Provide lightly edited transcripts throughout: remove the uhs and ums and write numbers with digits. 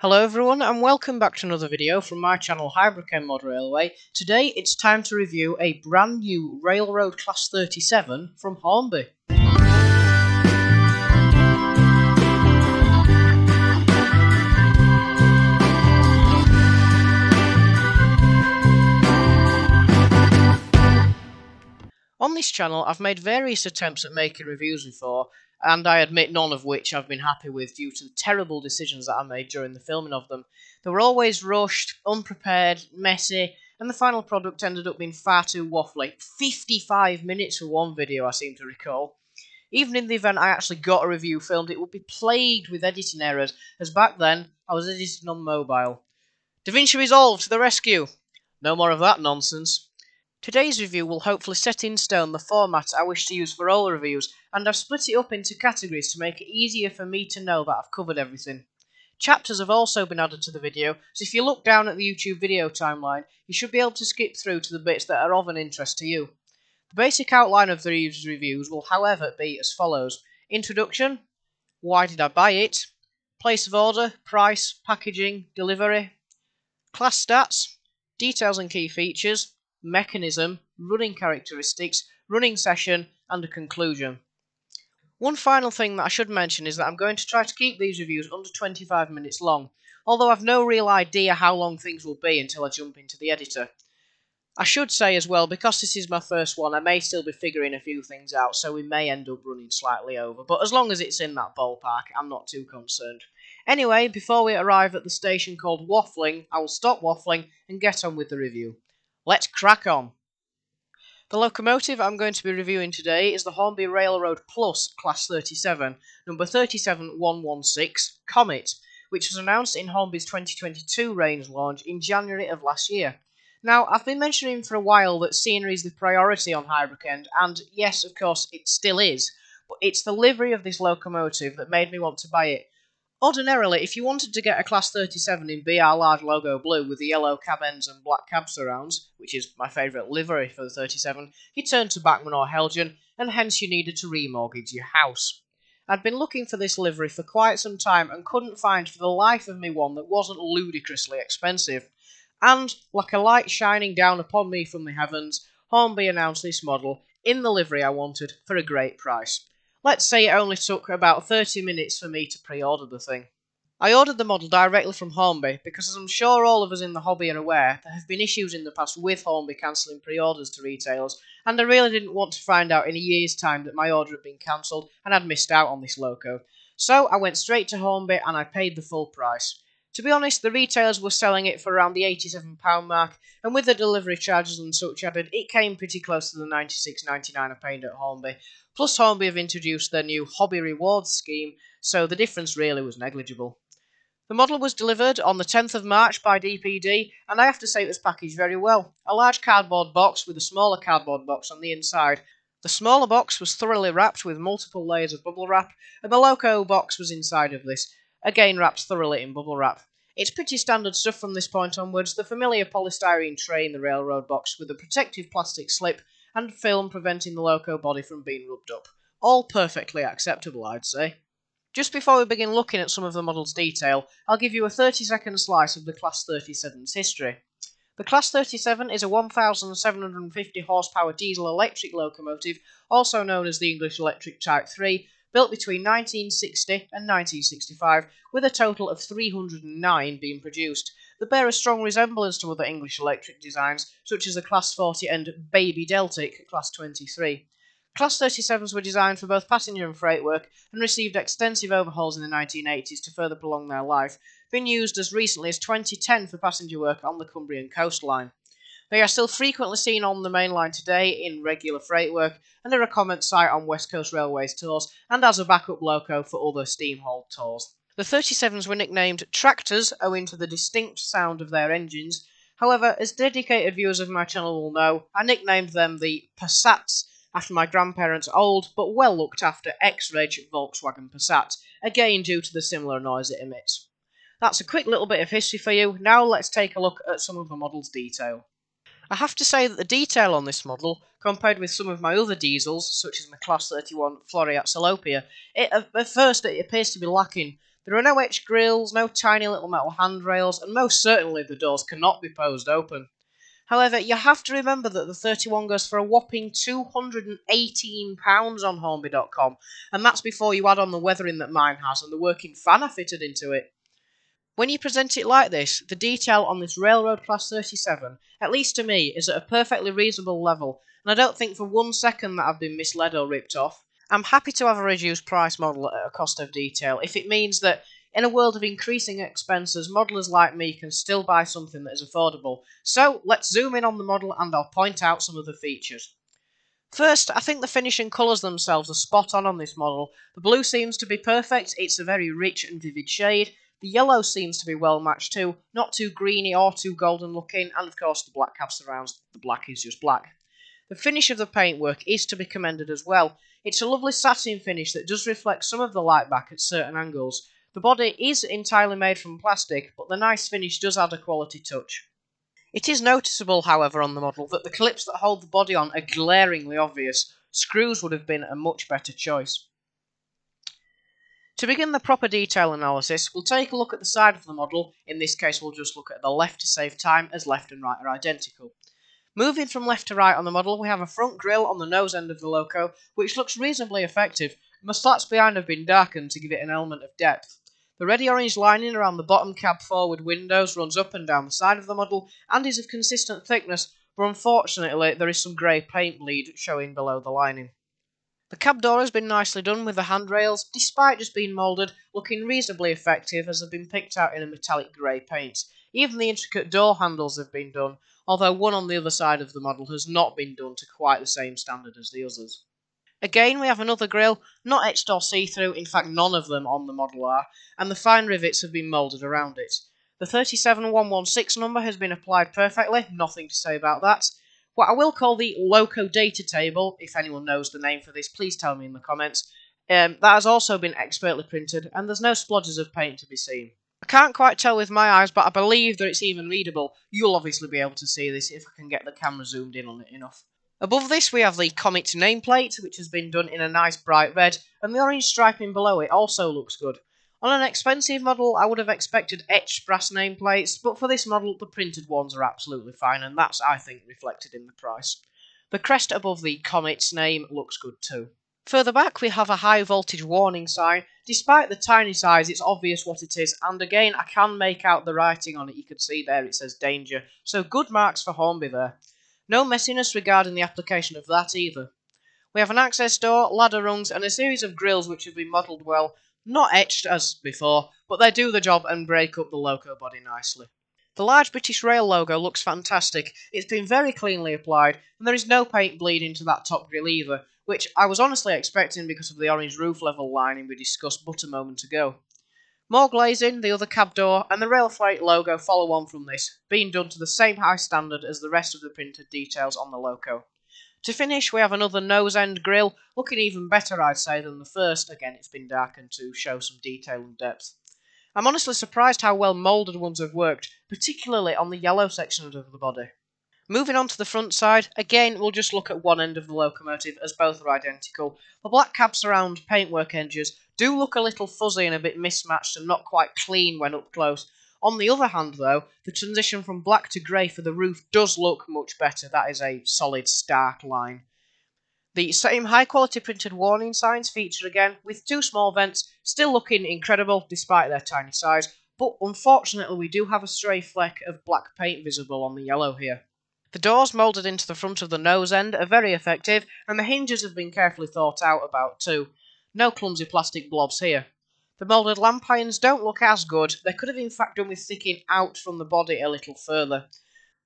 Hello everyone and welcome back to another video from my channel Liveried Mod Railway. Today it's time to review a brand new Railroad Class 37 from Hornby. On this channel I've made various attempts at making reviews before, and I admit none of which I've been happy with due to the terrible decisions that I made during the filming of them. They were always rushed, unprepared, messy, and the final product ended up being far too waffly. 55 minutes for one video, I seem to recall. Even in the event I actually got a review filmed, it would be plagued with editing errors, as back then I was editing on mobile. DaVinci Resolve to the rescue! No more of that nonsense. Today's review will hopefully set in stone the format I wish to use for all reviews, and I've split it up into categories to make it easier for me to know that I've covered everything. Chapters have also been added to the video, so if you look down at the YouTube video timeline, you should be able to skip through to the bits that are of an interest to you. The basic outline of these reviews will however be as follows: Introduction, why did I buy it, place of order, price, packaging, delivery, class stats, details and key features, mechanism, running characteristics, running session, and a conclusion. One final thing that I should mention is that I'm going to try to keep these reviews under 25 minutes long, although I've no real idea how long things will be until I jump into the editor. I should say as well, because this is my first one, I may still be figuring a few things out, so we may end up running slightly over, but as long as it's in that ballpark, I'm not too concerned. Anyway, before we arrive at the station called Waffling, I will stop waffling and get on with the review. Let's crack on! The locomotive I'm going to be reviewing today is the Hornby Railroad Plus Class 37, number 37116, Comet, which was announced in Hornby's 2022 range launch in January of last year. Now, I've been mentioning for a while that scenery is the priority on Liveried, and yes, of course, it still is, but it's the livery of this locomotive that made me want to buy it. Ordinarily, if you wanted to get a Class 37 in BR large logo blue with the yellow cab ends and black cab surrounds, which is my favourite livery for the 37, you turned to Bachmann or Helgen, and hence you needed to remortgage your house. I'd been looking for this livery for quite some time and couldn't find for the life of me one that wasn't ludicrously expensive. And, like a light shining down upon me from the heavens, Hornby announced this model in the livery I wanted for a great price. Let's say it only took about 30 minutes for me to pre-order the thing. I ordered the model directly from Hornby because, as I'm sure all of us in the hobby are aware, there have been issues in the past with Hornby cancelling pre-orders to retailers, and I really didn't want to find out in a year's time that my order had been cancelled and I'd missed out on this loco. So I went straight to Hornby and I paid the full price. To be honest, the retailers were selling it for around the £87 mark, and with the delivery charges and such added, it came pretty close to the £96.99 I paid at Hornby. Plus, Hornby have introduced their new Hobby Rewards scheme, so the difference really was negligible. The model was delivered on the 10th of March by DPD, and I have to say it was packaged very well. A large cardboard box with a smaller cardboard box on the inside. The smaller box was thoroughly wrapped with multiple layers of bubble wrap, and the loco box was inside of this, again wrapped thoroughly in bubble wrap. It's pretty standard stuff from this point onwards, the familiar polystyrene tray in the railroad box with a protective plastic slip and film preventing the loco body from being rubbed up. All perfectly acceptable, I'd say. Just before we begin looking at some of the model's detail, I'll give you a 30-second slice of the Class 37's history. The Class 37 is a 1,750 horsepower diesel-electric locomotive, also known as the English Electric Type 3, built between 1960 and 1965, with a total of 309 being produced. They bear a strong resemblance to other English electric designs, such as the Class 40 and Baby Deltic Class 23. Class 37s were designed for both passenger and freight work, and received extensive overhauls in the 1980s to further prolong their life, being used as recently as 2010 for passenger work on the Cumbrian coastline. They are still frequently seen on the main line today in regular freight work, and are a common sight on West Coast Railways tours, and as a backup loco for other steam-hauled tours. The 37s were nicknamed tractors owing to the distinct sound of their engines. However, as dedicated viewers of my channel will know, I nicknamed them the Passats after my grandparents' old but well looked after ex-reg Volkswagen Passat, again due to the similar noise it emits. That's a quick little bit of history for you. Now let's take a look at some of the model's detail. I have to say that the detail on this model, compared with some of my other diesels, such as my Class 31 Floriat Salopia, at first it appears to be lacking. There are no etched grills, no tiny little metal handrails, and most certainly the doors cannot be posed open. However, you have to remember that the 31 goes for a whopping £218 on Hornby.com, and that's before you add on the weathering that mine has and the working fan I fitted into it. When you present it like this, the detail on this Railroad Class 37, at least to me, is at a perfectly reasonable level, and I don't think for 1 second that I've been misled or ripped off. I'm happy to have a reduced price model at a cost of detail if it means that in a world of increasing expenses, modellers like me can still buy something that is affordable. So let's zoom in on the model and I'll point out some of the features. First, I think the finish and colours themselves are spot on this model. The blue seems to be perfect, it's a very rich and vivid shade. The yellow seems to be well matched too, not too greeny or too golden looking, and of course the black cab surrounds, the black is just black. The finish of the paintwork is to be commended as well. It's a lovely satin finish that does reflect some of the light back at certain angles. The body is entirely made from plastic, but the nice finish does add a quality touch. It is noticeable, however, on the model that the clips that hold the body on are glaringly obvious. Screws would have been a much better choice. To begin the proper detail analysis, we'll take a look at the side of the model. In this case, we'll just look at the left to save time, as left and right are identical. Moving from left to right on the model, we have a front grille on the nose end of the loco, which looks reasonably effective, and the slats behind have been darkened to give it an element of depth. The reddy orange lining around the bottom cab forward windows runs up and down the side of the model and is of consistent thickness, but unfortunately there is some grey paint bleed showing below the lining. The cab door has been nicely done with the handrails, despite just being moulded, looking reasonably effective as they've been picked out in a metallic grey paint. Even the intricate door handles have been done, although one on the other side of the model has not been done to quite the same standard as the others. Again, we have another grille, not etched or see-through, in fact none of them on the model are, and the fine rivets have been moulded around it. The 37116 number has been applied perfectly, nothing to say about that. What I will call the Loco data table, if anyone knows the name for this, please tell me in the comments, that has also been expertly printed, and there's no splodges of paint to be seen. I can't quite tell with my eyes, but I believe that it's even readable. You'll obviously be able to see this if I can get the camera zoomed in on it enough. Above this we have the Comet nameplate, which has been done in a nice bright red, and the orange striping below it also looks good. On an expensive model, I would have expected etched brass nameplates, but for this model, the printed ones are absolutely fine, and that's, I think, reflected in the price. The crest above the Comet's name looks good too. Further back, we have a high voltage warning sign. Despite the tiny size, it's obvious what it is, and again, I can make out the writing on it. You can see there it says danger, so good marks for Hornby there. No messiness regarding the application of that either. We have an access door, ladder rungs, and a series of grills which have been modelled well, not etched as before, but they do the job and break up the loco body nicely. The large British Rail logo looks fantastic. It's been very cleanly applied, and there is no paint bleed into that top grille either, which I was honestly expecting because of the orange roof level lining we discussed but a moment ago. More glazing, the other cab door, and the rail freight logo follow on from this, being done to the same high standard as the rest of the printed details on the loco. To finish, we have another nose-end grille, looking even better, I'd say, than the first. Again, it's been darkened to show some detail and depth. I'm honestly surprised how well moulded ones have worked, particularly on the yellow section of the body. Moving on to the front side, again we'll just look at one end of the locomotive as both are identical. The black cab surround paintwork edges do look a little fuzzy and a bit mismatched and not quite clean when up close. On the other hand though, the transition from black to grey for the roof does look much better. That is a solid stark line. The same high quality printed warning signs feature again, with two small vents, still looking incredible despite their tiny size, but unfortunately we do have a stray fleck of black paint visible on the yellow here. The doors moulded into the front of the nose end are very effective, and the hinges have been carefully thought out about too. No clumsy plastic blobs here. The moulded lamp irons don't look as good. They could have in fact done with sticking out from the body a little further.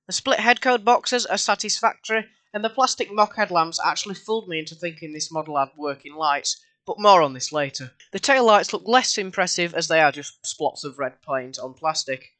The split headcode boxes are satisfactory, and the plastic mock headlamps actually fooled me into thinking this model had working lights, but more on this later. The tail lights look less impressive as they are just splots of red paint on plastic.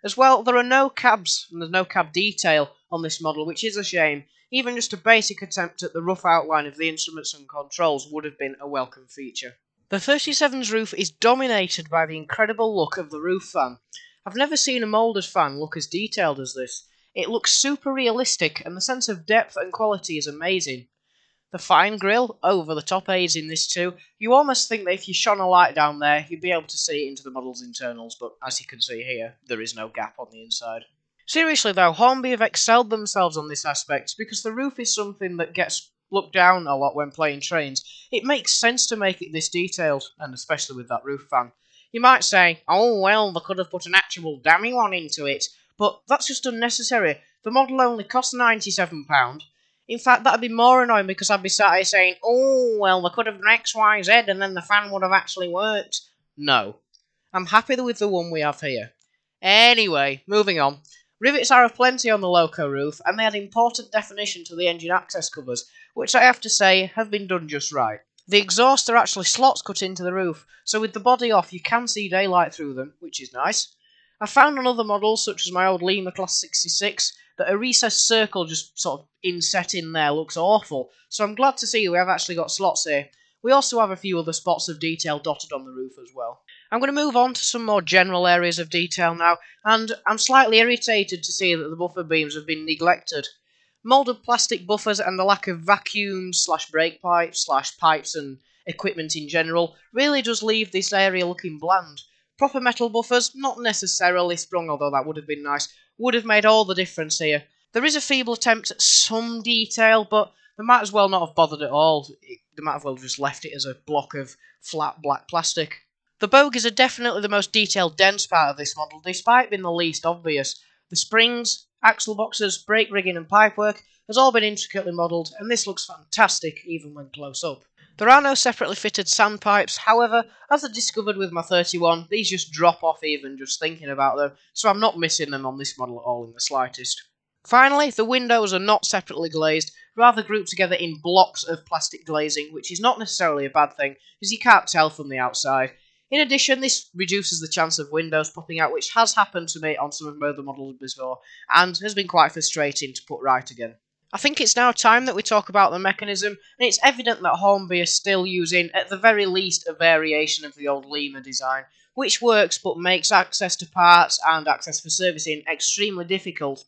As well, there are no cabs, and there's no cab detail on this model, which is a shame. Even just a basic attempt at the rough outline of the instruments and controls would have been a welcome feature. The 37's roof is dominated by the incredible look of the roof fan. I've never seen a moulded fan look as detailed as this. It looks super realistic, and the sense of depth and quality is amazing. The fine grille over the top aids in this too. You almost think that if you shone a light down there, you'd be able to see into the model's internals, but as you can see here, there is no gap on the inside. Seriously though, Hornby have excelled themselves on this aspect, because the roof is something that gets looked down a lot when playing trains. It makes sense to make it this detailed, and especially with that roof fan. You might say, oh well, they could have put an actual dummy one into it, but that's just unnecessary. The model only costs £97. In fact, that'd be more annoying because I'd be sat here saying, oh well, they could have done X, Y, Z, and then the fan would have actually worked. No. I'm happy with the one we have here. Anyway, moving on. Rivets are aplenty on the loco roof, and they add important definition to the engine access covers, which I have to say have been done just right. The exhausts are actually slots cut into the roof, so with the body off you can see daylight through them, which is nice. I found on other models, such as my old Lima Class 66, that a recessed circle just sort of inset in there looks awful, so I'm glad to see we have actually got slots here. We also have a few other spots of detail dotted on the roof as well. I'm going to move on to some more general areas of detail now, and I'm slightly irritated to see that the buffer beams have been neglected. Moulded plastic buffers and the lack of vacuum/brake pipes/pipes and equipment in general really does leave this area looking bland. Proper metal buffers, not necessarily sprung, although that would have been nice, would have made all the difference here. There is a feeble attempt at some detail, but they might as well not have bothered at all. They might have well just left it as a block of flat black plastic. The bogies are definitely the most detail-dense part of this model, despite being the least obvious. The springs, axle boxes, brake rigging and pipework has all been intricately modelled, and this looks fantastic even when close up. There are no separately fitted sandpipes, however, as I discovered with my 31, these just drop off even just thinking about them, so I'm not missing them on this model at all in the slightest. Finally, the windows are not separately glazed, rather grouped together in blocks of plastic glazing, which is not necessarily a bad thing, as you can't tell from the outside. In addition, this reduces the chance of windows popping out, which has happened to me on some of my other models before, and has been quite frustrating to put right again. I think it's now time that we talk about the mechanism, and it's evident that Hornby is still using, at the very least, a variation of the old Lima design, which works but makes access to parts and access for servicing extremely difficult.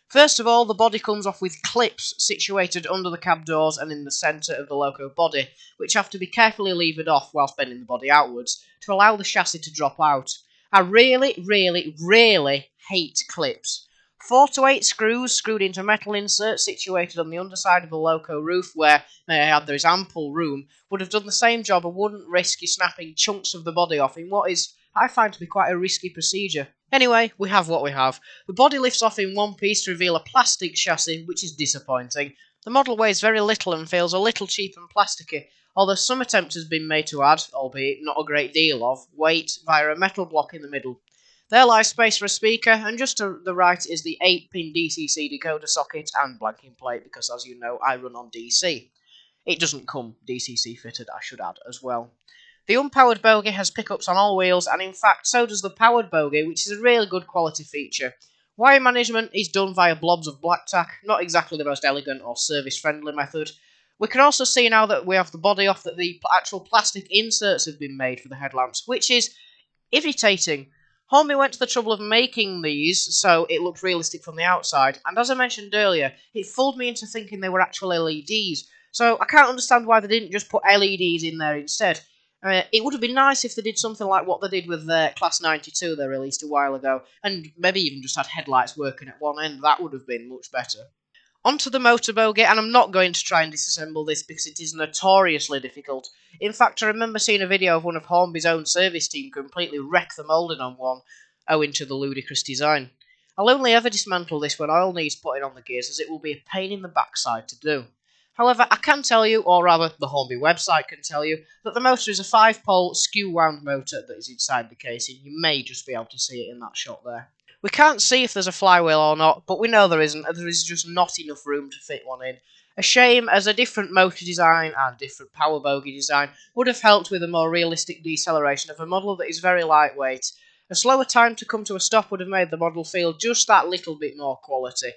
First of all, the body comes off with clips situated under the cab doors and in the centre of the loco body, which have to be carefully levered off whilst bending the body outwards to allow the chassis to drop out. I really hate clips. 4 to 8 screws screwed into metal inserts situated on the underside of the loco roof where, may I add, there is ample room, would have done the same job and wouldn't risk you snapping chunks of the body off in what is, I find to be quite a risky procedure. Anyway, we have what we have. The body lifts off in one piece to reveal a plastic chassis, which is disappointing. The model weighs very little and feels a little cheap and plasticky, although some attempt has been made to add, albeit not a great deal of, weight via a metal block in the middle. There lies space for a speaker, and just to the right is the 8-pin DCC decoder socket and blanking plate, because as you know, I run on DC. It doesn't come DCC fitted, I should add, as well. The unpowered bogie has pickups on all wheels, and in fact so does the powered bogie, which is a really good quality feature. Wire management is done via blobs of black tack, not exactly the most elegant or service-friendly method. We can also see now that we have the body off that the actual plastic inserts have been made for the headlamps, which is irritating. Hornby went to the trouble of making these so it looked realistic from the outside, and as I mentioned earlier, it fooled me into thinking they were actual LEDs, so I can't understand why they didn't just put LEDs in there instead. It would have been nice if they did something like what they did with their Class 92 they released a while ago, and maybe even just had headlights working at one end. That would have been much better. Onto the motor bogie, and I'm not going to try and disassemble this because it is notoriously difficult. In fact, I remember seeing a video of one of Hornby's own service team completely wreck the moulding on one, owing to the ludicrous design. I'll only ever dismantle this when oil needs putting on the gears, as it will be a pain in the backside to do. However, I can tell you, or rather the Hornby website can tell you, that the motor is a 5-pole skew-wound motor that is inside the casing. You may just be able to see it in that shot there. We can't see if there's a flywheel or not, but we know there isn't, and there is just not enough room to fit one in. A shame, as a different motor design and different power bogie design would have helped with a more realistic deceleration of a model that is very lightweight. A slower time to come to a stop would have made the model feel just that little bit more quality.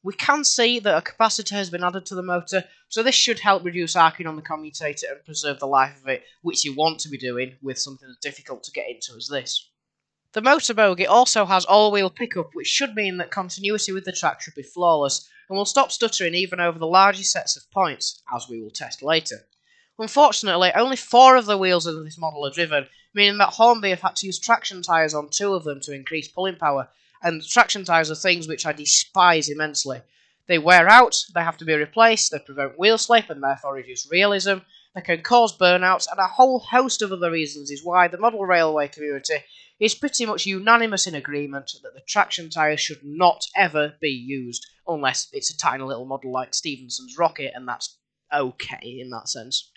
We can see that a capacitor has been added to the motor, so this should help reduce arcing on the commutator and preserve the life of it, which you want to be doing with something as difficult to get into as this. The motor bogie also has all-wheel pickup, which should mean that continuity with the track should be flawless. and will stop stuttering even over the largest sets of points, as we will test later. Unfortunately, only 4 of the wheels of this model are driven, meaning that Hornby have had to use traction tyres on 2 of them to increase pulling power, and traction tyres are things which I despise immensely. They wear out, they have to be replaced, they prevent wheel slip and therefore reduce realism, they can cause burnouts, and a whole host of other reasons is why the model railway community is pretty much unanimous in agreement that the traction tyre should not ever be used, unless it's a tiny little model like Stephenson's Rocket, and that's okay in that sense.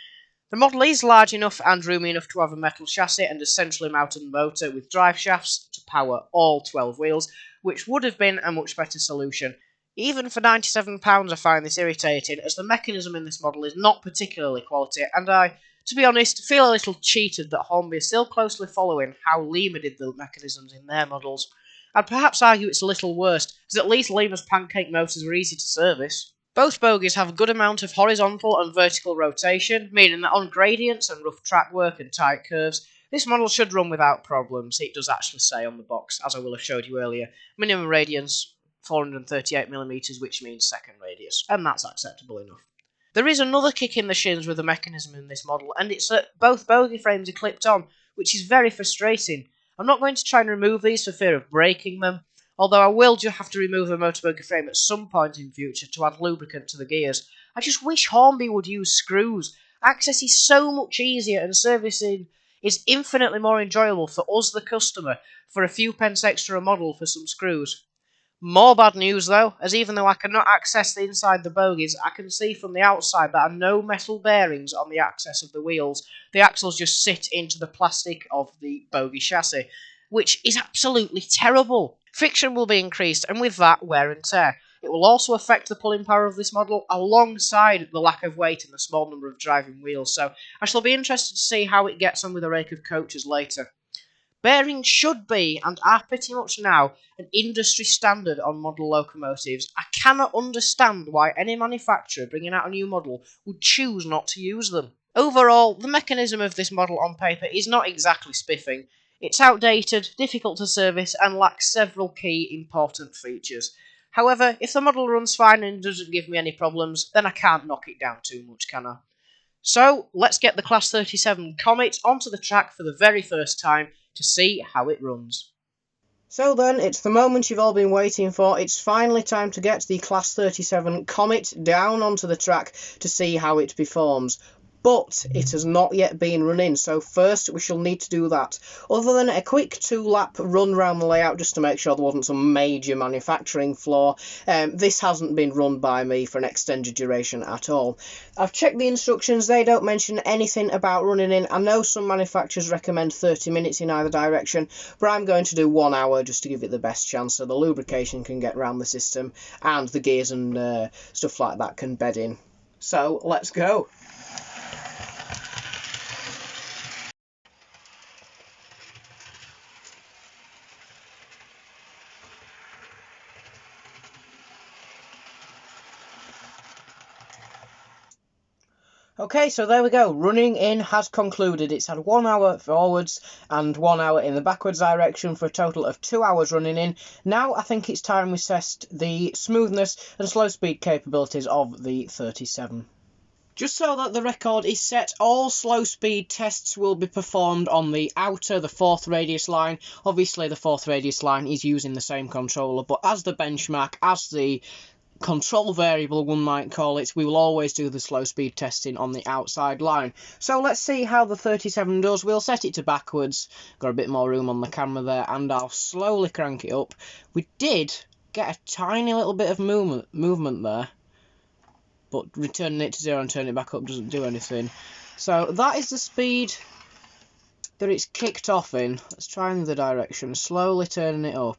The model is large enough and roomy enough to have a metal chassis and a centrally mounted motor with drive shafts to power all 12 wheels, which would have been a much better solution. Even for £97 I find this irritating, as the mechanism in this model is not particularly quality, and I, to be honest, feel a little cheated that Hornby are still closely following how Lima did the mechanisms in their models. I'd perhaps argue it's a little worse, as at least Lima's pancake motors were easy to service. Both bogies have a good amount of horizontal and vertical rotation, meaning that on gradients and rough track work and tight curves, this model should run without problems. It does actually say on the box, as I will have showed you earlier, minimum radius 438mm, which means second radius, and that's acceptable enough. There is another kick in the shins with the mechanism in this model, and it's that both bogie frames are clipped on, which is very frustrating. I'm not going to try and remove these for fear of breaking them, although I will just have to remove the motor bogie frame at some point in future to add lubricant to the gears. I just wish Hornby would use screws. Access is so much easier and servicing is infinitely more enjoyable for us the customer for a few pence extra a model for some screws. More bad news though, as even though I cannot access the inside the bogies, I can see from the outside there are no metal bearings on the axis of the wheels. The axles just sit into the plastic of the bogie chassis, which is absolutely terrible. Friction will be increased, and with that, wear and tear. It will also affect the pulling power of this model, alongside the lack of weight and the small number of driving wheels, so I shall be interested to see how it gets on with a rake of coaches later. Bearings should be, and are pretty much now, an industry standard on model locomotives. I cannot understand why any manufacturer bringing out a new model would choose not to use them. Overall, the mechanism of this model on paper is not exactly spiffing. It's outdated, difficult to service, and lacks several key important features. However, if the model runs fine and doesn't give me any problems, then I can't knock it down too much, can I? So, let's get the Class 37 Comet onto the track for the very first time to see how it runs. So then, it's the moment you've all been waiting for. It's finally time to get the Class 37 Comet down onto the track to see how it performs. But it has not yet been run in, so first we shall need to do that. Other than a quick 2-lap run round the layout just to make sure there wasn't some major manufacturing flaw, this hasn't been run by me for an extended duration at all. I've checked the instructions, they don't mention anything about running in. I know some manufacturers recommend 30 minutes in either direction, but I'm going to do 1 hour just to give it the best chance so the lubrication can get around the system and the gears and stuff like that can bed in. So, let's go. Okay, so there we go. Running in has concluded. It's had 1 hour forwards and 1 hour in the backwards direction for a total of 2 hours running in. Now I think it's time we test the smoothness and slow speed capabilities of the 37. Just so that the record is set, all slow speed tests will be performed on the outer, the 4th radius line. Obviously the 4th radius line is using the same controller, but as the benchmark, as the control variable one might call it, we will always do the slow speed testing on the outside line. So let's see how the 37 does. We'll set it to backwards, got a bit more room on the camera there, and I'll slowly crank it up. We did get a tiny little bit of movement there, but returning it to 0 and turning it back up doesn't do anything. So that is the speed that it's kicked off in. Let's try in the other direction, slowly turning it up.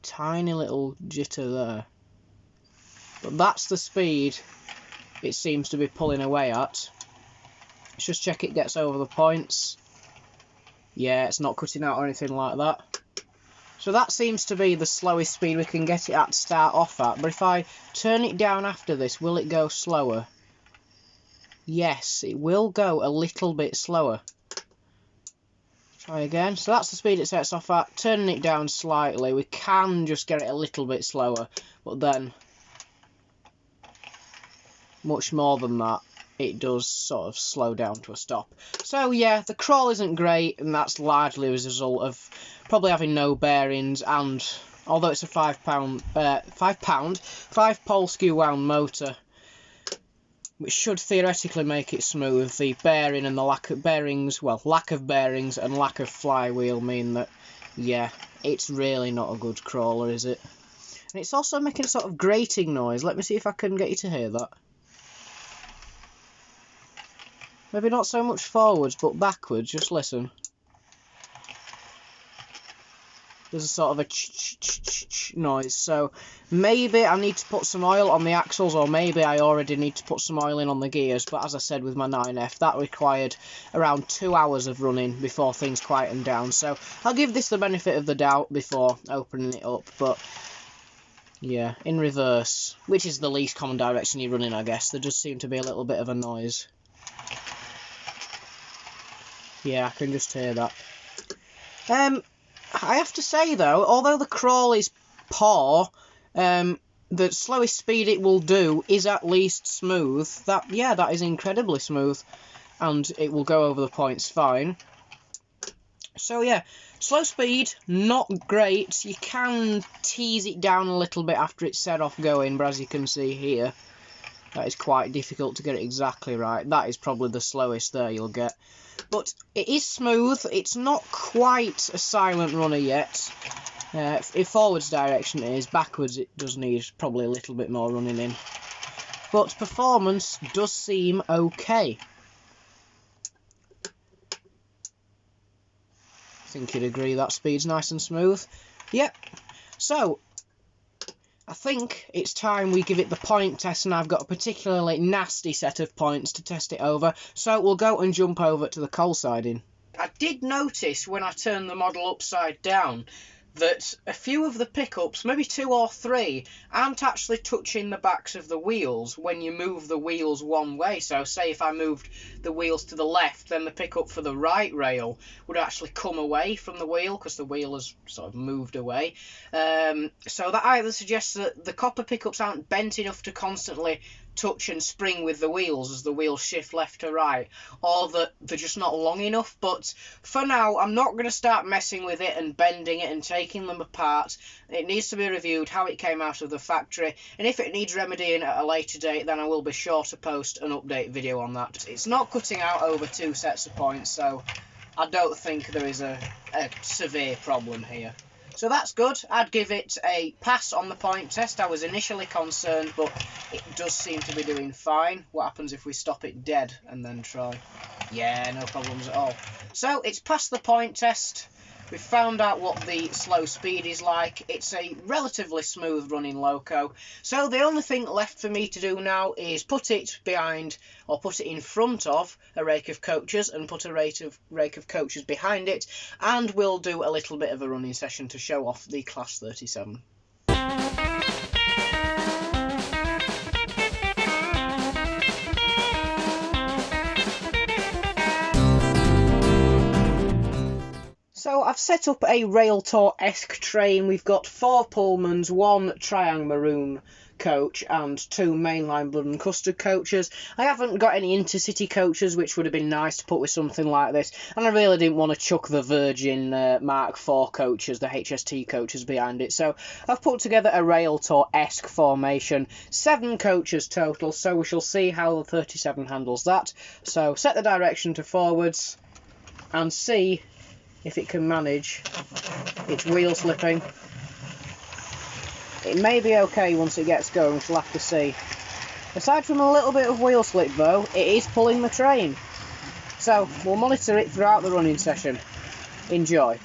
Tiny little jitter there. But that's the speed it seems to be pulling away at. Let's just check it gets over the points. Yeah, it's not cutting out or anything like that. So that seems to be the slowest speed we can get it at to start off at. But if I turn it down after this, will it go slower? Yes, it will go a little bit slower. Try again. So that's the speed it sets off at. Turning it down slightly, we can just get it a little bit slower. But then much more than that, it does sort of slow down to a stop. So yeah, the crawl isn't great, and that's largely as a result of probably having no bearings, and although it's a 5 pole skew wound motor, which should theoretically make it smooth, the bearing and the lack of bearings and lack of flywheel mean that, yeah, it's really not a good crawler, is it? And it's also making a sort of grating noise. Let me see if I can get you to hear that. Maybe not so much forwards, but backwards. Just listen. There's a sort of a ch-ch-ch-ch noise. So maybe I need to put some oil on the axles, or maybe I already need to put some oil in on the gears. But as I said with my 9F, that required around 2 hours of running before things quietened down. So I'll give this the benefit of the doubt before opening it up. But yeah, in reverse, which is the least common direction you run in, I guess, there does seem to be a little bit of a noise. Yeah, I can just hear that. I have to say though, although the crawl is poor, the slowest speed it will do is at least smooth. That is incredibly smooth, and it will go over the points fine. So yeah, slow speed, not great. You can tease it down a little bit after it's set off going, but as you can see here, that is quite difficult to get it exactly right. That is probably the slowest there you'll get. But it is smooth. It's not quite a silent runner yet. In forwards direction it is. Backwards it does need probably a little bit more running in. But performance does seem okay. I think you'd agree that speed's nice and smooth. Yep. So I think it's time we give it the point test, and I've got a particularly nasty set of points to test it over, so we'll go and jump over to the coal siding. I did notice when I turned the model upside down that a few of the pickups, maybe 2 or 3, aren't actually touching the backs of the wheels when you move the wheels one way. So say if I moved the wheels to the left, then the pickup for the right rail would actually come away from the wheel because the wheel has sort of moved away. So that either suggests that the copper pickups aren't bent enough to constantly touch and spring with the wheels as the wheels shift left to right, or that they're just not long enough. But for now, I'm not going to start messing with it and bending it and taking them apart. It needs to be reviewed how it came out of the factory, and if it needs remedying at a later date, then I will be sure to post an update video on that. It's not cutting out over 2 sets of points, so I don't think there is a severe problem here. So that's good. I'd give it a pass on the point test. I was initially concerned, but it does seem to be doing fine. What happens if we stop it dead and then try? Yeah, no problems at all. So it's passed the point test. We've found out what the slow speed is like. It's a relatively smooth running loco. So the only thing left for me to do now is put it behind, or put it in front of, a rake of coaches and put a rake of coaches behind it, and we'll do a little bit of a running session to show off the Class 37. So I've set up a rail tour-esque train. We've got 4 Pullmans, 1 Triangle Maroon coach and 2 mainline blood and custard coaches. I haven't got any intercity coaches, which would have been nice to put with something like this, and I really didn't want to chuck the Virgin Mark IV coaches, the HST coaches, behind it. So I've put together a rail tour-esque formation, 7 coaches total, so we shall see how the 37 handles that. So set the direction to forwards and see if it can manage its wheel slipping. It may be okay once it gets going, we shall have to see. Aside from a little bit of wheel slip though, it is pulling the train. So we'll monitor it throughout the running session. Enjoy.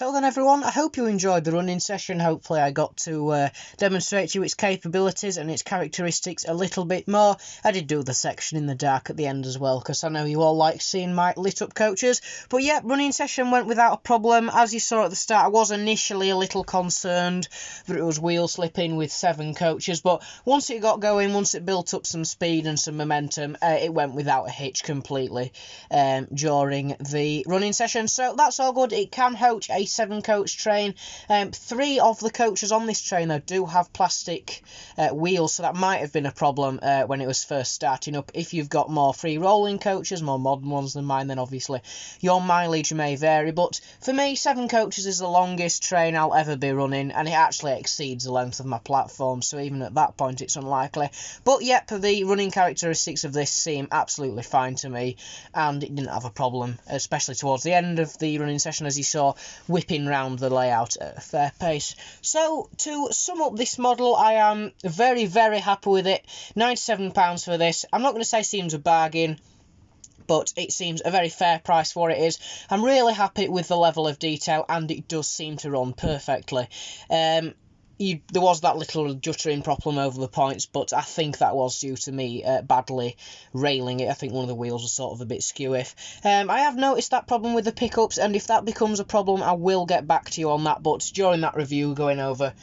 So then everyone, I hope you enjoyed the running session. Hopefully I got to demonstrate to you its capabilities and its characteristics a little bit more. I did do the section in the dark at the end as well, because I know you all like seeing my lit up coaches. But yeah, running session went without a problem. As you saw at the start, I was initially a little concerned that it was wheel slipping with 7 coaches, but once it got going, once it built up some speed and some momentum, it went without a hitch completely during the running session. So that's all good. It can coach a 7-coach train. 3 of the coaches on this train, though, do have plastic wheels, so that might have been a problem when it was first starting up. If you've got more free rolling coaches, more modern ones than mine, then obviously your mileage may vary. But for me, 7 coaches is the longest train I'll ever be running, and it actually exceeds the length of my platform, so even at that point it's unlikely. But yep, the running characteristics of this seem absolutely fine to me, and it didn't have a problem, especially towards the end of the running session, as you saw, whipping round the layout at a fair pace. So to sum up this model, I am very, very happy with it. £97 for this. I'm not going to say seems a bargain, but it seems a very fair price for what it is. I'm really happy with the level of detail, and it does seem to run perfectly. There was that little juttering problem over the points, but I think that was due to me badly railing it. I think one of the wheels was sort of a bit skew-if. I have noticed that problem with the pickups, and if that becomes a problem, I will get back to you on that. But during that review, going over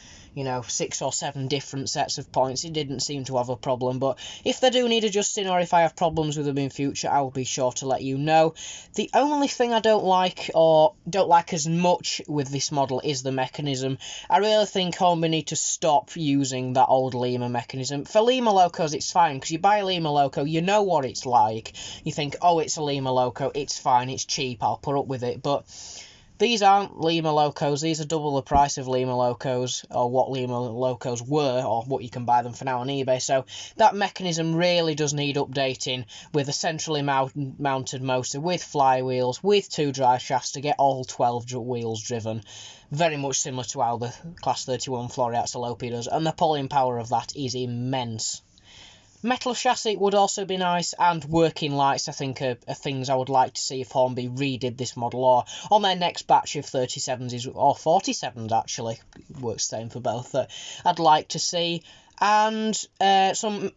6 or 7 different sets of points, it didn't seem to have a problem. But if they do need adjusting, or if I have problems with them in future, I will be sure to let you know. The only thing I don't like, or don't like as much with this model, is the mechanism. I really think Hornby need to stop using that old Lima mechanism. For Lima Locos, it's fine, because you buy a Lima Loco, you know what it's like. You think, oh, it's a Lima Loco, it's fine, it's cheap, I'll put up with it. But these aren't Lima Locos. These are double the price of Lima Locos, or what Lima Locos were, or what you can buy them for now on eBay. So that mechanism really does need updating, with a centrally mounted motor, with flywheels, with 2 drive shafts to get all 12 wheels driven. Very much similar to how the Class 31 Floriat Salopi does, and the pulling power of that is immense. Metal chassis would also be nice, and working lights I think are things I would like to see if Hornby redid this model, or on their next batch of 37s, or 47s actually, works the same for both, that I'd like to see. And some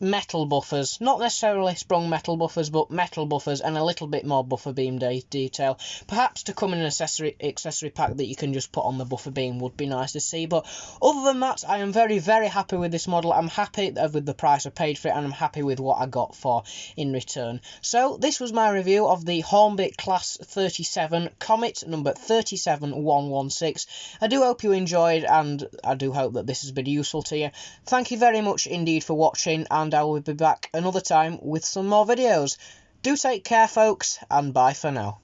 metal buffers, not necessarily sprung metal buffers, but metal buffers, and a little bit more buffer beam detail. Perhaps to come in an accessory pack that you can just put on the buffer beam would be nice to see. But other than that, I am very, very happy with this model. I'm happy with the price I paid for it, and I'm happy with what I got for in return. So this was my review of the Hornby Class 37 Comet number 37116. I do hope you enjoyed, and I do hope that this has been useful to you. Thank you very much indeed for watching, and I will be back another time with some more videos. Do take care, folks, and bye for now.